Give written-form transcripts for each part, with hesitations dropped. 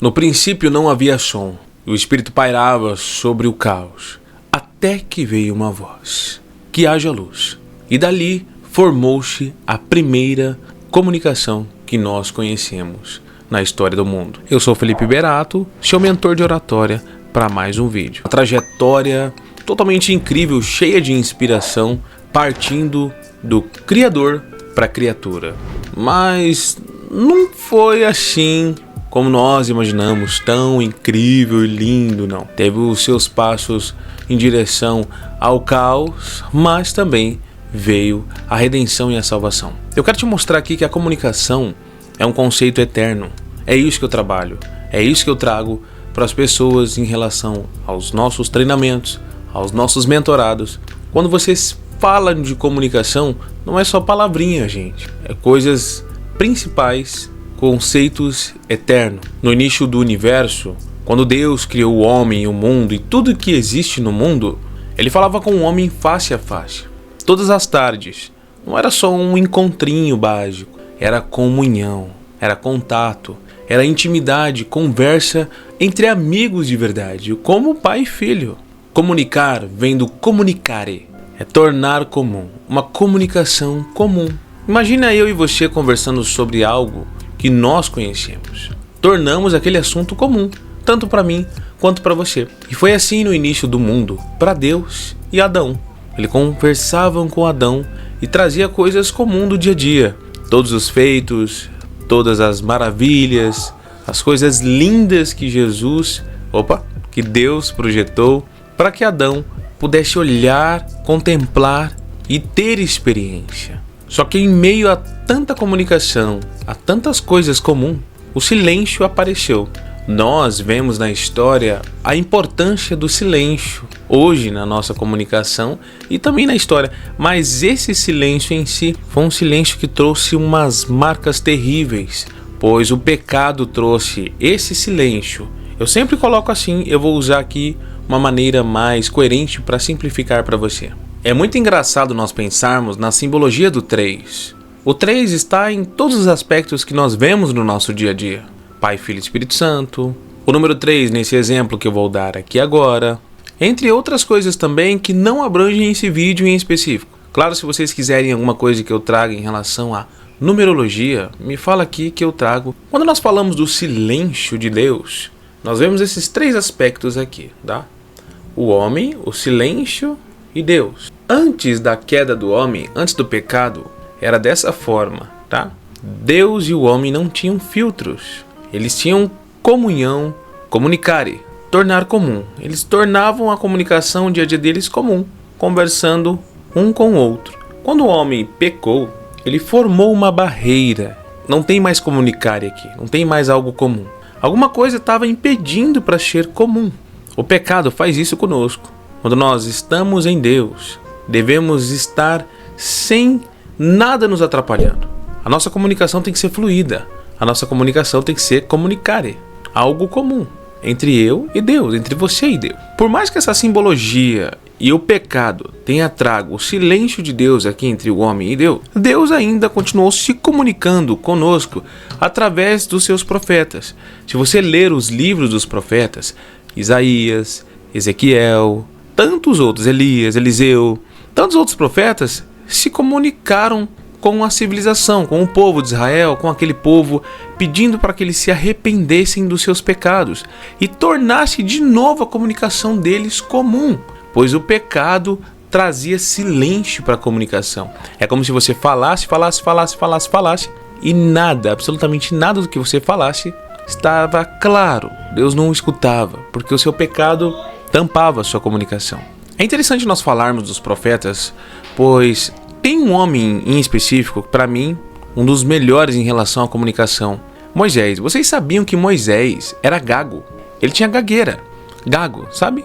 No princípio não havia som, e o Espírito pairava sobre o caos, até que veio uma voz: que haja luz. E dali formou-se a primeira comunicação que nós conhecemos na história do mundo. Eu sou Felipe Berato, seu mentor de oratória, para mais um vídeo. Uma trajetória totalmente incrível, cheia de inspiração, partindo do Criador para a criatura. Mas não foi assim como nós imaginamos, tão incrível e lindo, não. Teve os seus passos em direção ao caos, mas também veio a redenção e a salvação. Eu quero te mostrar aqui que a comunicação é um conceito eterno. É isso que eu trabalho, é isso que eu trago para as pessoas em relação aos nossos treinamentos, aos nossos mentorados. Quando vocês falam de comunicação, não é só palavrinha, gente. É coisas principais, conceitos eternos. No início do universo, quando Deus criou o homem e o mundo e tudo que existe no mundo, Ele falava com o homem face a face. Todas as tardes. Não era só um encontrinho básico. Era comunhão, era contato, era intimidade, conversa entre amigos de verdade, como pai e filho. Comunicar vem do comunicare, é tornar comum, uma comunicação comum. Imagina eu e você conversando sobre algo que nós conhecemos. Tornamos aquele assunto comum, tanto para mim quanto para você. E foi assim no início do mundo, para Deus e Adão. Eles conversavam com Adão e trazia coisas comuns do dia a dia. Todos os feitos, todas as maravilhas, as coisas lindas que que Deus projetou para que Adão pudesse olhar, contemplar e ter experiência. Só que em meio a tanta comunicação, a tantas coisas comuns, o silêncio apareceu. Nós vemos na história a importância do silêncio hoje na nossa comunicação e também na história. Mas esse silêncio em si foi um silêncio que trouxe umas marcas terríveis, pois o pecado trouxe esse silêncio. Eu sempre coloco assim, eu vou usar aqui uma maneira mais coerente para simplificar para você. É muito engraçado nós pensarmos na simbologia do 3. O 3 está em todos os aspectos que nós vemos no nosso dia a dia. Pai, Filho e Espírito Santo. O número 3 nesse exemplo que eu vou dar aqui agora. Entre outras coisas também que não abrangem esse vídeo em específico. Claro, se vocês quiserem alguma coisa que eu traga em relação à numerologia, me fala aqui que eu trago. Quando nós falamos do silêncio de Deus, nós vemos esses 3 aspectos aqui, tá? O homem, o silêncio e Deus. Antes da queda do homem, antes do pecado, era dessa forma, tá? Deus e o homem não tinham filtros. Eles tinham comunhão, comunicare, tornar comum. Eles tornavam a comunicação, o dia a dia deles comum, conversando um com o outro. Quando o homem pecou, ele formou uma barreira. Não tem mais comunicare aqui, não tem mais algo comum. Alguma coisa estava impedindo para ser comum. O pecado faz isso conosco. Quando nós estamos em Deus, devemos estar sem nada nos atrapalhando. A nossa comunicação tem que ser fluida. A nossa comunicação tem que ser comunicare, algo comum entre eu e Deus, entre você e Deus. Por mais que essa simbologia e o pecado tenha trago o silêncio de Deus aqui entre o homem e Deus, Deus ainda continuou se comunicando conosco através dos seus profetas. Se você ler os livros dos profetas, Isaías, Ezequiel, tantos outros, Elias, Eliseu, tantos outros profetas se comunicaram com a civilização, com o povo de Israel, com aquele povo, pedindo para que eles se arrependessem dos seus pecados e tornasse de novo a comunicação deles comum, pois o pecado trazia silêncio para a comunicação. É como se você falasse e nada, absolutamente nada do que você falasse estava claro. Deus não escutava, porque o seu pecado tampava a sua comunicação. É interessante nós falarmos dos profetas, pois tem um homem em específico, para mim, um dos melhores em relação à comunicação. Moisés. Vocês sabiam que Moisés era gago? Ele tinha gagueira. Gago, sabe?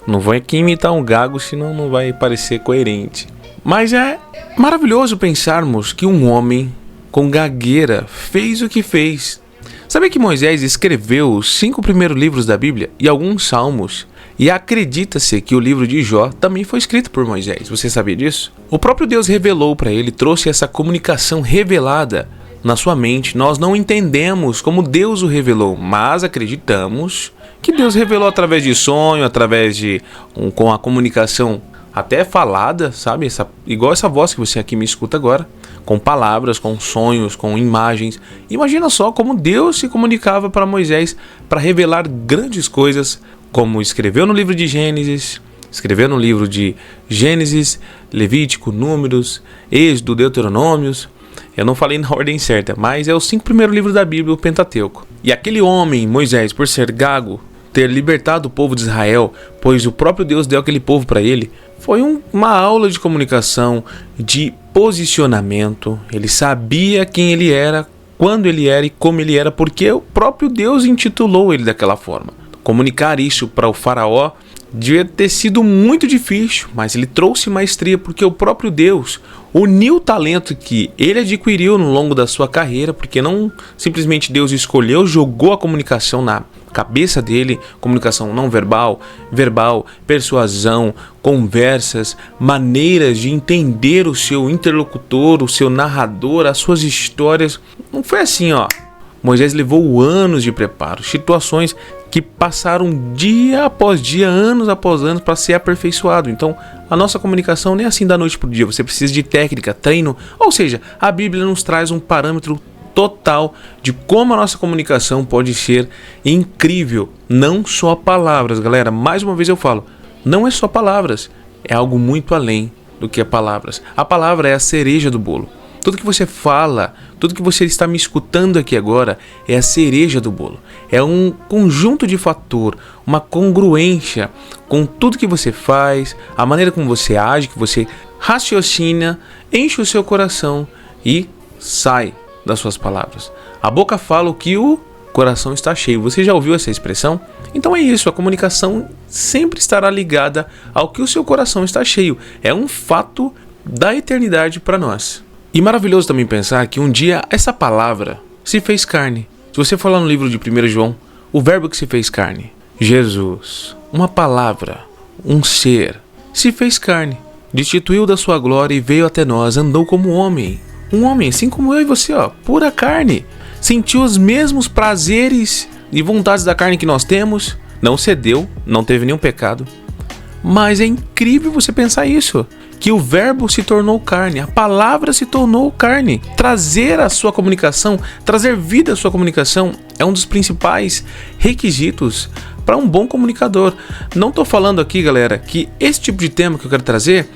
Não vou aqui imitar um gago, senão não vai parecer coerente. Mas é maravilhoso pensarmos que um homem com gagueira fez o que fez. Sabe que Moisés escreveu os 5 primeiros livros da Bíblia e alguns salmos? E acredita-se que o livro de Jó também foi escrito por Moisés. Você sabia disso? O próprio Deus revelou para ele, trouxe essa comunicação revelada na sua mente. Nós não entendemos como Deus o revelou, mas acreditamos que Deus revelou através de sonho, com a comunicação até falada, sabe? Igual essa voz que você aqui me escuta agora, com palavras, com sonhos, com imagens. Imagina só como Deus se comunicava para Moisés para revelar grandes coisas, como escreveu no livro de Gênesis, Levítico, Números, Êxodo, Deuteronômios. Eu não falei na ordem certa, mas é os 5 primeiros livros da Bíblia, o Pentateuco. E aquele homem, Moisés, por ser gago, ter libertado o povo de Israel, pois o próprio Deus deu aquele povo para ele, foi uma aula de comunicação, de posicionamento. Ele sabia quem ele era, quando ele era e como ele era, porque o próprio Deus intitulou ele daquela forma. Comunicar isso para o faraó devia ter sido muito difícil, mas ele trouxe maestria porque o próprio Deus uniu o talento que ele adquiriu no longo da sua carreira, porque não simplesmente Deus escolheu, jogou a comunicação na cabeça dele, comunicação não verbal, verbal, persuasão, conversas, maneiras de entender o seu interlocutor, o seu narrador, as suas histórias. Não foi assim, ó. Moisés levou anos de preparo, situações que passaram dia após dia, anos após anos para ser aperfeiçoado. Então, a nossa comunicação não é assim da noite para o dia. Você precisa de técnica, treino. Ou seja, a Bíblia nos traz um parâmetro total de como a nossa comunicação pode ser incrível. Não só palavras, galera. Mais uma vez eu falo, não é só palavras. É algo muito além do que palavras. A palavra é a cereja do bolo. Tudo que você fala, tudo que você está me escutando aqui agora é a cereja do bolo. É um conjunto de fator, uma congruência com tudo que você faz, a maneira como você age, que você raciocina, enche o seu coração e sai das suas palavras. A boca fala o que o coração está cheio. Você já ouviu essa expressão? Então é isso, a comunicação sempre estará ligada ao que o seu coração está cheio. É um fato da eternidade para nós. E maravilhoso também pensar que um dia essa palavra se fez carne. Se você for lá no livro de 1 João, o verbo que se fez carne, Jesus, uma palavra, um ser, se fez carne, destituiu da sua glória e veio até nós, andou como homem. Um homem assim como eu e você, ó, pura carne. Sentiu os mesmos prazeres e vontades da carne que nós temos, não cedeu, não teve nenhum pecado. Mas é incrível você pensar isso, que o verbo se tornou carne, a palavra se tornou carne. Trazer a sua comunicação, trazer vida à sua comunicação é um dos principais requisitos para um bom comunicador. Não estou falando aqui, galera, que esse tipo de tema que eu quero trazer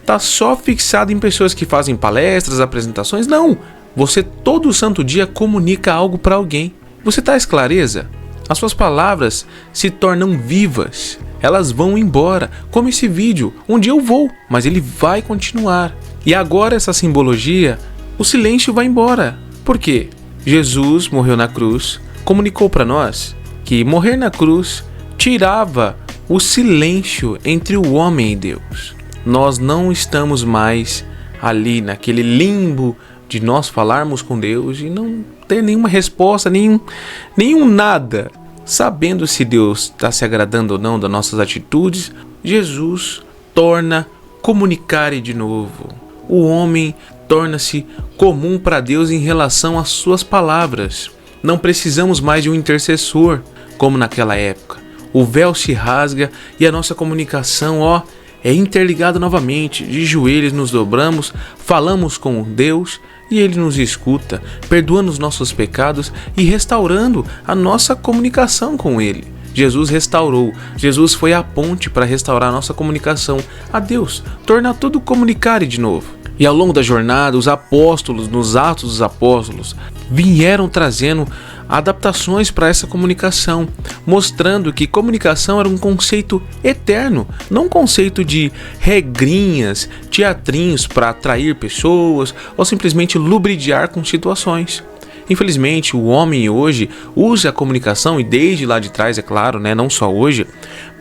está só fixado em pessoas que fazem palestras, apresentações. Não, você todo santo dia comunica algo para alguém. Você traz clareza? As suas palavras se tornam vivas. Elas vão embora, como esse vídeo. Um dia eu vou, mas ele vai continuar. E agora essa simbologia, o silêncio vai embora. Por quê? Jesus morreu na cruz, comunicou para nós que morrer na cruz tirava o silêncio entre o homem e Deus. Nós não estamos mais ali naquele limbo de nós falarmos com Deus e não ter nenhuma resposta, nenhum nada. Sabendo se Deus está se agradando ou não das nossas atitudes, Jesus torna comunicar de novo. O homem torna-se comum para Deus em relação às suas palavras. Não precisamos mais de um intercessor, como naquela época. O véu se rasga e a nossa comunicação, é interligada novamente. De joelhos nos dobramos, falamos com Deus e Ele nos escuta, perdoando os nossos pecados e restaurando a nossa comunicação com Ele. Jesus restaurou, Jesus foi a ponte para restaurar a nossa comunicação a Deus, tornar tudo comunicar de novo. E ao longo da jornada, os apóstolos, nos Atos dos Apóstolos, vieram trazendo adaptações para essa comunicação, mostrando que comunicação era um conceito eterno, não um conceito de regrinhas, teatrinhos para atrair pessoas ou simplesmente lubridiar com situações. Infelizmente, o homem hoje usa a comunicação, e desde lá de trás, é claro, não só hoje,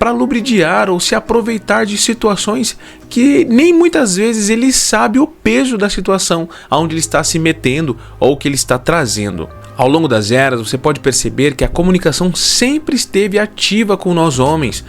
para lubridiar ou se aproveitar de situações que nem muitas vezes ele sabe o peso da situação aonde ele está se metendo ou que ele está trazendo. Ao longo das eras, você pode perceber que a comunicação sempre esteve ativa com nós homens,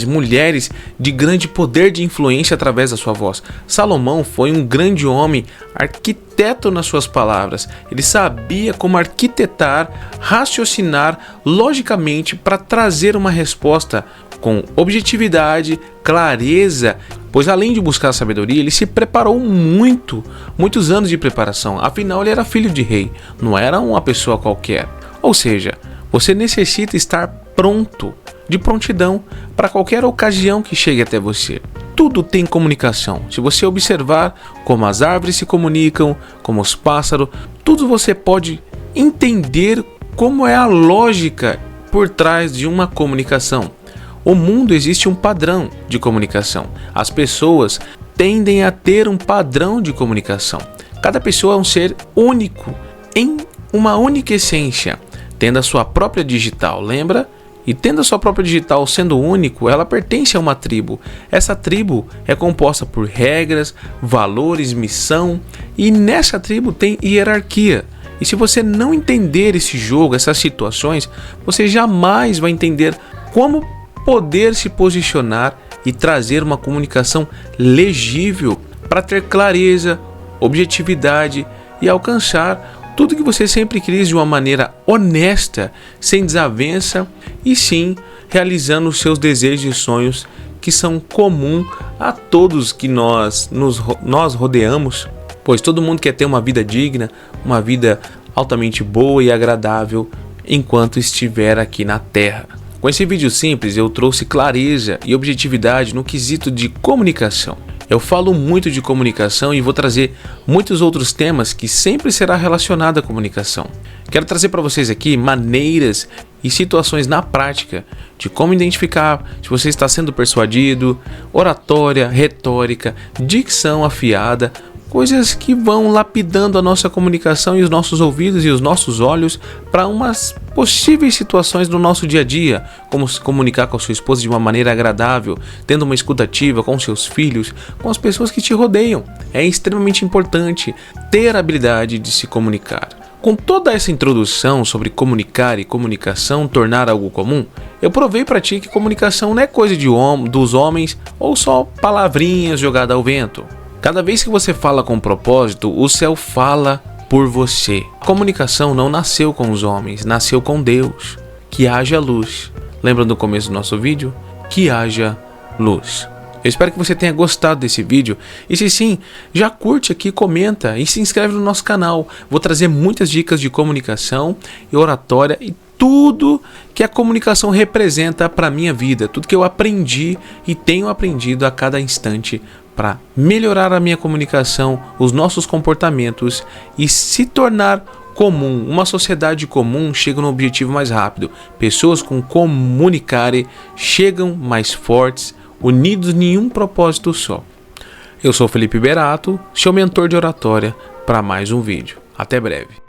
mulheres de grande poder de influência através da sua voz. Salomão foi um grande homem, arquiteto nas suas palavras. Ele sabia como arquitetar, raciocinar logicamente para trazer uma resposta com objetividade, clareza, pois além de buscar a sabedoria, ele se preparou muitos anos de preparação. Afinal, ele era filho de rei, não era uma pessoa qualquer. Ou seja, você necessita estar pronto, de prontidão, para qualquer ocasião que chegue até você. Tudo tem comunicação. Se você observar como as árvores se comunicam, como os pássaros, tudo você pode entender como é a lógica por trás de uma comunicação. O mundo existe um padrão de comunicação. As pessoas tendem a ter um padrão de comunicação. Cada pessoa é um ser único, em uma única essência, tendo a sua própria digital, lembra? E tendo a sua própria digital sendo único, ela pertence a uma tribo. Essa tribo é composta por regras, valores, missão, e nessa tribo tem hierarquia. E se você não entender esse jogo, essas situações, você jamais vai entender como poder se posicionar e trazer uma comunicação legível para ter clareza, objetividade e alcançar tudo que você sempre quis de uma maneira honesta, sem desavença e sim realizando os seus desejos e sonhos que são comuns a todos que nós rodeamos, pois todo mundo quer ter uma vida digna, uma vida altamente boa e agradável enquanto estiver aqui na Terra. Com esse vídeo simples eu trouxe clareza e objetividade no quesito de comunicação. Eu falo muito de comunicação e vou trazer muitos outros temas que sempre será relacionado à comunicação. Quero trazer para vocês aqui maneiras e situações na prática de como identificar se você está sendo persuadido, oratória, retórica, dicção afiada, coisas que vão lapidando a nossa comunicação e os nossos ouvidos e os nossos olhos para umas possíveis situações do nosso dia a dia, como se comunicar com a sua esposa de uma maneira agradável, tendo uma escuta ativa com seus filhos, com as pessoas que te rodeiam. É extremamente importante ter a habilidade de se comunicar. Com toda essa introdução sobre comunicar e comunicação tornar algo comum, eu provei para ti que comunicação não é coisa dos homens ou só palavrinhas jogadas ao vento. Cada vez que você fala com propósito, o céu fala por você. A comunicação não nasceu com os homens, nasceu com Deus. Que haja luz. Lembra do começo do nosso vídeo? Que haja luz. Eu espero que você tenha gostado desse vídeo. E se sim, já curte aqui, comenta e se inscreve no nosso canal. Vou trazer muitas dicas de comunicação e oratória e tudo que a comunicação representa para a minha vida. Tudo que eu aprendi e tenho aprendido a cada instante para melhorar a minha comunicação, os nossos comportamentos e se tornar comum. Uma sociedade comum chega no objetivo mais rápido. Pessoas com comunicarem chegam mais fortes, unidos em um propósito só. Eu sou Felipe Berato, seu mentor de oratória, para mais um vídeo. Até breve.